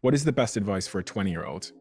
What is the best advice for a 20-year-old?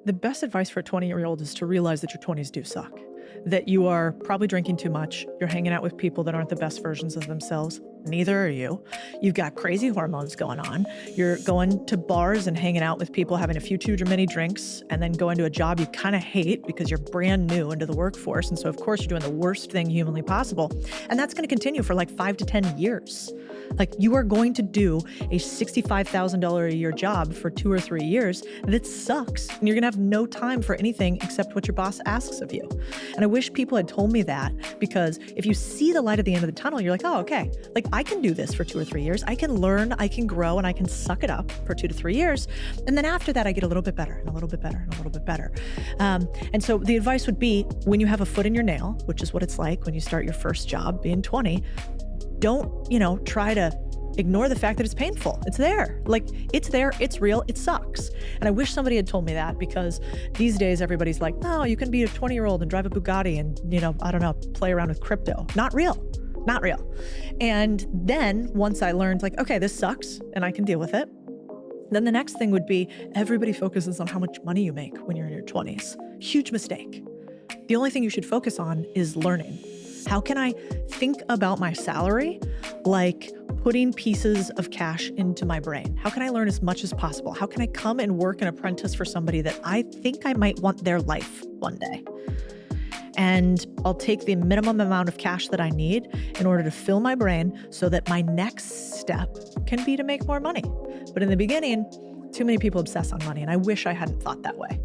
The best advice for a 20-year-old is to realize that your 20s do suck, that you are probably drinking too much, you're hanging out with people that aren't the best versions of themselves. Neither are you. You've got crazy hormones going on. You're going to bars and hanging out with people, having a few too many drinks, and then going to a job you kind of hate because you're brand new into the workforce. And so, of course, you're doing the worst thing humanly possible. And that's going to continue for like 5 to 10 years. Like, you are going to do a $65,000 a year job for 2 or 3 years that sucks. And you're going to have no time for anything except what your boss asks of you. And I wish people had told me that, because if you see the light at the end of the tunnel, you're like, oh, okay, like I can do this for 2 or 3 years. I can learn, I can grow, and I can suck it up for 2 to 3 years. And then after that, I get a little bit better and a little bit better and a little bit better. And so the advice would be, when you have a foot in your nail, which is what it's like when you start your first job being 20, don't, try to ignore the fact that it's painful. It's there. Like, it's there. It's real. It sucks. And I wish somebody had told me that, because these days everybody's like, no, you can be a 20-year-old and drive a Bugatti and, I don't know, play around with crypto. Not real. Not real. And then once I learned, like, okay, this sucks and I can deal with it, then the next thing would be, everybody focuses on how much money you make when you're in your 20s. Huge mistake. The only thing you should focus on is learning. How can I think about my salary like putting pieces of cash into my brain? How can I learn as much as possible? How can I come and work an apprentice for somebody that I think I might want their life one day? And I'll take the minimum amount of cash that I need in order to fill my brain so that my next step can be to make more money. But in the beginning, too many people obsess on money, and I wish I hadn't thought that way.